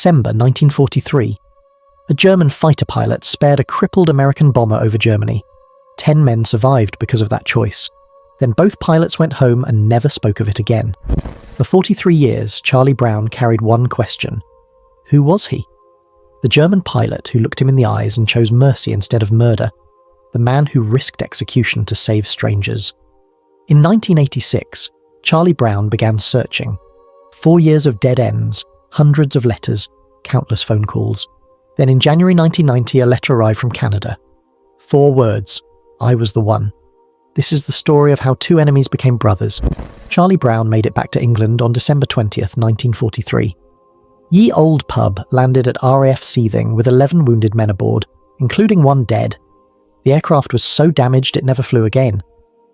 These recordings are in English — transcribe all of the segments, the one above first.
December 1943. A German fighter pilot spared a crippled American bomber over Germany. 10 men survived because of that choice. Then both pilots went home and never spoke of it again. For 43 years, Charlie Brown carried one question. Who was he? The German pilot who looked him in the eyes and chose mercy instead of murder. The man who risked execution to save strangers. In 1986, Charlie Brown began searching. 4 years of dead ends, hundreds of letters, countless phone calls. Then in January 1990, a letter arrived from Canada. 4 words, I was the one. This is the story of how 2 enemies became brothers. Charlie Brown made it back to England on December 20th, 1943. Ye Old Pub landed at RAF Seething with 11 wounded men aboard, including 1 dead. The aircraft was so damaged it never flew again.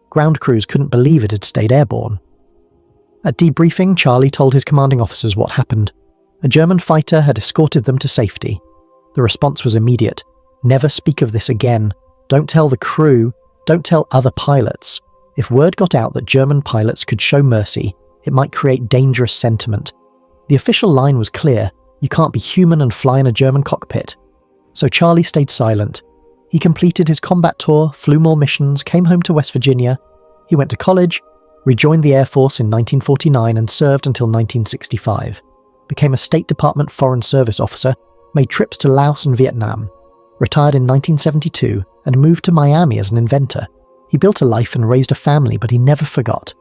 Ground crews couldn't believe it had stayed airborne. At debriefing, Charlie told his commanding officers what happened. A German fighter had escorted them to safety. The response was immediate. Never speak of this again. Don't tell the crew. Don't tell other pilots. If word got out that German pilots could show mercy, it might create dangerous sentiment. The official line was clear. You can't be human and fly in a German cockpit. So Charlie stayed silent. He completed his combat tour, flew more missions, came home to West Virginia. He went to college, rejoined the Air Force in 1949 and served until 1965. Became a State Department Foreign Service officer, made trips to Laos and Vietnam. Retired in 1972 and moved to Miami as an inventor. He built a life and raised a family, but he never forgot.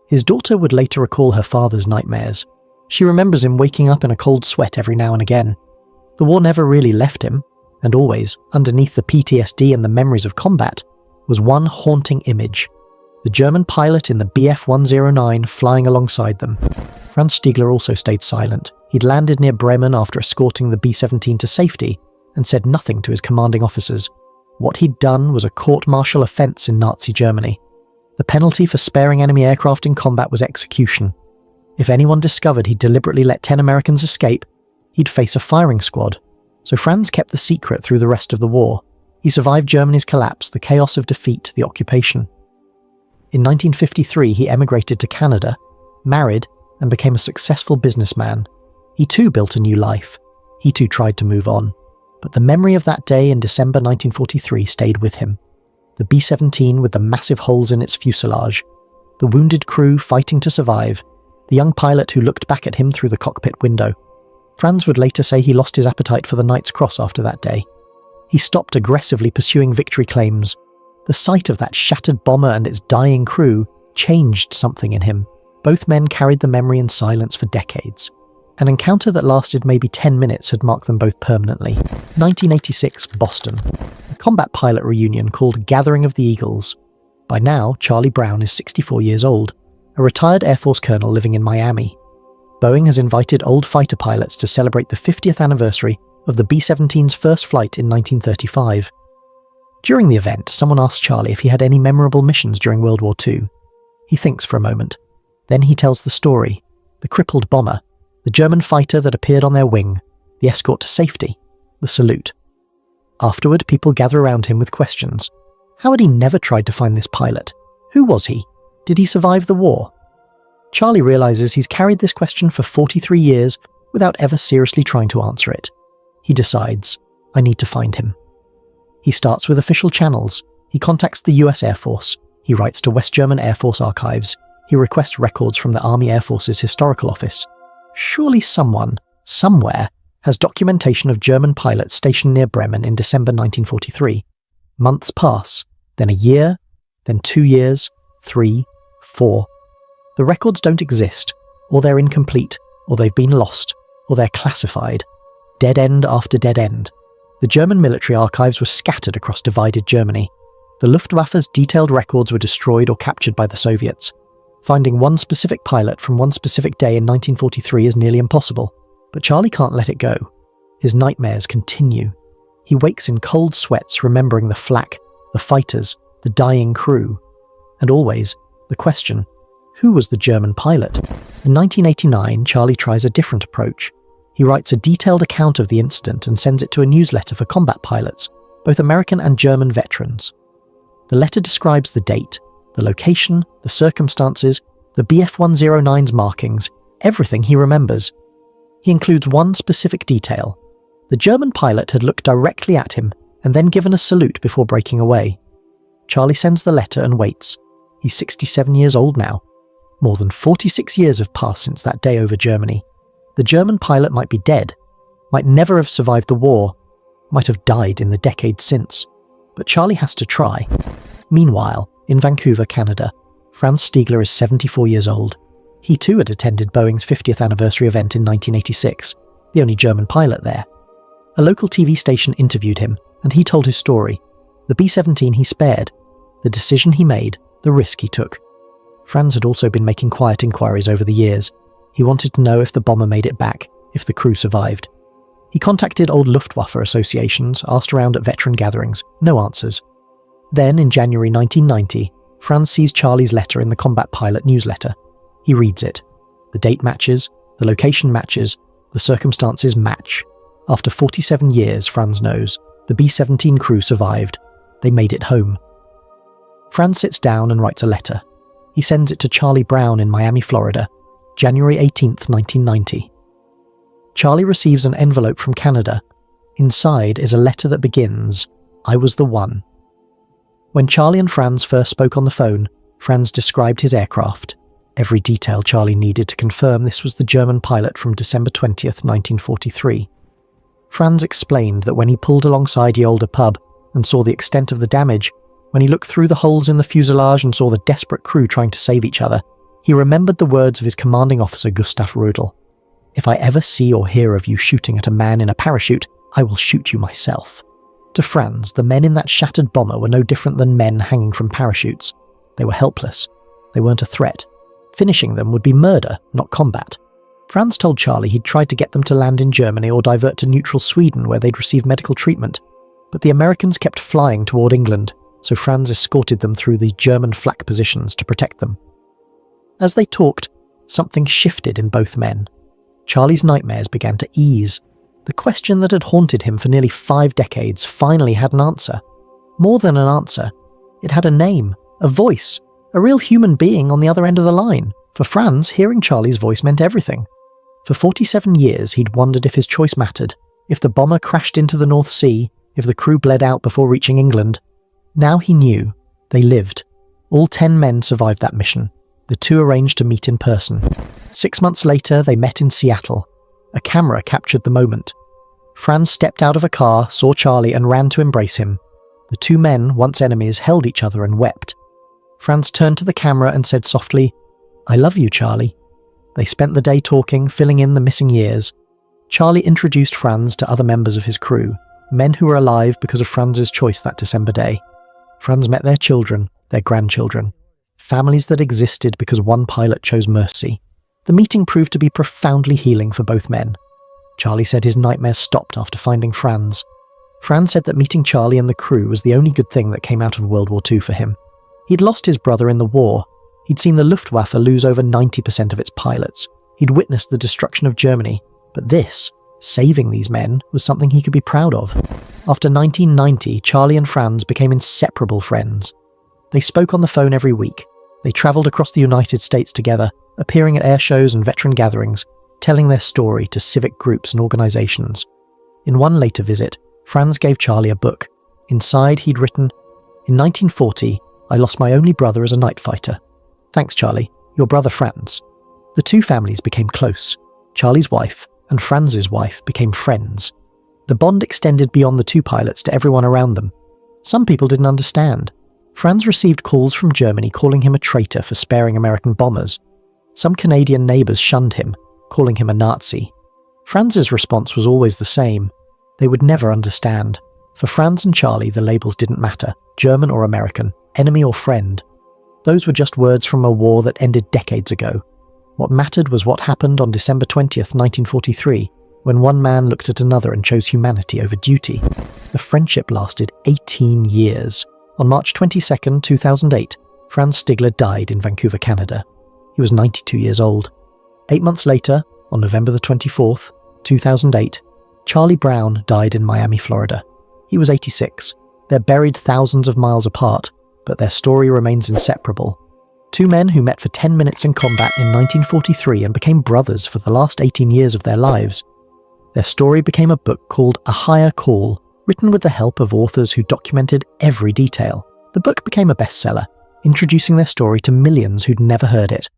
His daughter would later recall her father's nightmares. She remembers him waking up in a cold sweat every now and again. The war never really left him, and always, underneath the PTSD and the memories of combat, was one haunting image. The German pilot in the Bf-109 flying alongside them. Franz Stigler also stayed silent. He'd landed near Bremen after escorting the B-17 to safety and said nothing to his commanding officers. What he'd done was a court-martial offence in Nazi Germany. The penalty for sparing enemy aircraft in combat was execution. If anyone discovered he'd deliberately let 10 Americans escape, he'd face a firing squad. So Franz kept the secret through the rest of the war. He survived Germany's collapse, the chaos of defeat, the occupation. In 1953, he emigrated to Canada, married, and became a successful businessman. He too built a new life. He too tried to move on. But the memory of that day in December 1943 stayed with him. The B-17 with the massive holes in its fuselage, the wounded crew fighting to survive, the young pilot who looked back at him through the cockpit window. Franz would later say he lost his appetite for the Knight's Cross after that day. He stopped aggressively pursuing victory claims. The sight of that shattered bomber and its dying crew changed something in him. Both men carried the memory in silence for decades. An encounter that lasted maybe 10 minutes had marked them both permanently. 1986, Boston. A combat pilot reunion called Gathering of the Eagles. By now, Charlie Brown is 64 years old, a retired Air Force colonel living in Miami. Boeing has invited old fighter pilots to celebrate the 50th anniversary of the B-17's first flight in 1935. During the event, someone asked Charlie if he had any memorable missions during World War II. He thinks for a moment. Then he tells the story. The crippled bomber, the German fighter that appeared on their wing, the escort to safety, the salute. Afterward, people gather around him with questions. How had he never tried to find this pilot? Who was he? Did he survive the war? Charlie realizes he's carried this question for 43 years without ever seriously trying to answer it. He decides, I need to find him. He starts with official channels. He contacts the US Air Force. He writes to West German Air Force archives. He requests records from the Army Air Force's Historical Office. Surely someone, somewhere, has documentation of German pilots stationed near Bremen in December 1943. Months pass, then a year, then 2 years, 3, 4. The records don't exist, or they're incomplete, or they've been lost, or they're classified. Dead end after dead end. The German military archives were scattered across divided Germany. The Luftwaffe's detailed records were destroyed or captured by the Soviets. Finding one specific pilot from one specific day in 1943 is nearly impossible, but Charlie can't let it go. His nightmares continue. He wakes in cold sweats remembering the flak, the fighters, the dying crew. And always, the question, who was the German pilot? In 1989, Charlie tries a different approach. He writes a detailed account of the incident and sends it to a newsletter for combat pilots, both American and German veterans. The letter describes the date, the location, the circumstances, the Bf-109's markings, everything he remembers. He includes one specific detail. The German pilot had looked directly at him and then given a salute before breaking away. Charlie sends the letter and waits. He's 67 years old now. More than 46 years have passed since that day over Germany. The German pilot might be dead, might never have survived the war, might have died in the decades since. But Charlie has to try. Meanwhile, in Vancouver, Canada, Franz Stigler is 74 years old. He too had attended Boeing's 50th anniversary event in 1986, the only German pilot there. A local TV station interviewed him, and he told his story. The B-17 he spared, the decision he made, the risk he took. Franz had also been making quiet inquiries over the years. He wanted to know if the bomber made it back, if the crew survived. He contacted old Luftwaffe associations, asked around at veteran gatherings, no answers. Then, in January 1990, Franz sees Charlie's letter in the Combat Pilot newsletter. He reads it. The date matches, the location matches, the circumstances match. After 47 years, Franz knows, the B-17 crew survived. They made it home. Franz sits down and writes a letter. He sends it to Charlie Brown in Miami, Florida, January 18th, 1990. Charlie receives an envelope from Canada. Inside is a letter that begins, "I was the one." When Charlie and Franz first spoke on the phone, Franz described his aircraft. Every detail Charlie needed to confirm this was the German pilot from December 20th, 1943. Franz explained that when he pulled alongside the older pub and saw the extent of the damage, when he looked through the holes in the fuselage and saw the desperate crew trying to save each other, he remembered the words of his commanding officer Gustav Rudel. "If I ever see or hear of you shooting at a man in a parachute, I will shoot you myself." To Franz, the men in that shattered bomber were no different than men hanging from parachutes. They were helpless. They weren't a threat. Finishing them would be murder, not combat. Franz told Charlie he'd tried to get them to land in Germany or divert to neutral Sweden where they'd receive medical treatment, but the Americans kept flying toward England, so Franz escorted them through the German flak positions to protect them. As they talked, something shifted in both men. Charlie's nightmares began to ease. The question that had haunted him for nearly 5 decades finally had an answer. More than an answer, it had a name, a voice, a real human being on the other end of the line. For Franz, hearing Charlie's voice meant everything. For 47 years, he'd wondered if his choice mattered, if the bomber crashed into the North Sea, if the crew bled out before reaching England. Now he knew. They lived. All 10 men survived that mission. The two arranged to meet in person. 6 months later, they met in Seattle. A camera captured the moment. Franz stepped out of a car, saw Charlie, and ran to embrace him. The two men, once enemies, held each other and wept. Franz turned to the camera and said softly, "I love you, Charlie." They spent the day talking, filling in the missing years. Charlie introduced Franz to other members of his crew, men who were alive because of Franz's choice that December day. Franz met their children, their grandchildren, families that existed because one pilot chose mercy. The meeting proved to be profoundly healing for both men. Charlie said his nightmares stopped after finding Franz. Franz said that meeting Charlie and the crew was the only good thing that came out of World War II for him. He'd lost his brother in the war. He'd seen the Luftwaffe lose over 90% of its pilots. He'd witnessed the destruction of Germany. But this, saving these men, was something he could be proud of. After 1990, Charlie and Franz became inseparable friends. They spoke on the phone every week. They travelled across the United States together, appearing at air shows and veteran gatherings, telling their story to civic groups and organisations. In one later visit, Franz gave Charlie a book. Inside, he'd written, "In 1940, I lost my only brother as a night fighter. Thanks, Charlie. Your brother Franz." The two families became close. Charlie's wife and Franz's wife became friends. The bond extended beyond the two pilots to everyone around them. Some people didn't understand. Franz received calls from Germany calling him a traitor for sparing American bombers. Some Canadian neighbours shunned him, calling him a Nazi. Franz's response was always the same. They would never understand. For Franz and Charlie, the labels didn't matter, German or American, enemy or friend. Those were just words from a war that ended decades ago. What mattered was what happened on December 20th, 1943, when one man looked at another and chose humanity over duty. The friendship lasted 18 years. On March 22nd, 2008, Franz Stigler died in Vancouver, Canada. He was 92 years old. 8 months later, on November the 24th, 2008, Charlie Brown died in Miami, Florida. He was 86. They're buried thousands of miles apart, but their story remains inseparable. Two men who met for 10 minutes in combat in 1943 and became brothers for the last 18 years of their lives. Their story became a book called A Higher Call, written with the help of authors who documented every detail. The book became a bestseller, introducing their story to millions who'd never heard it.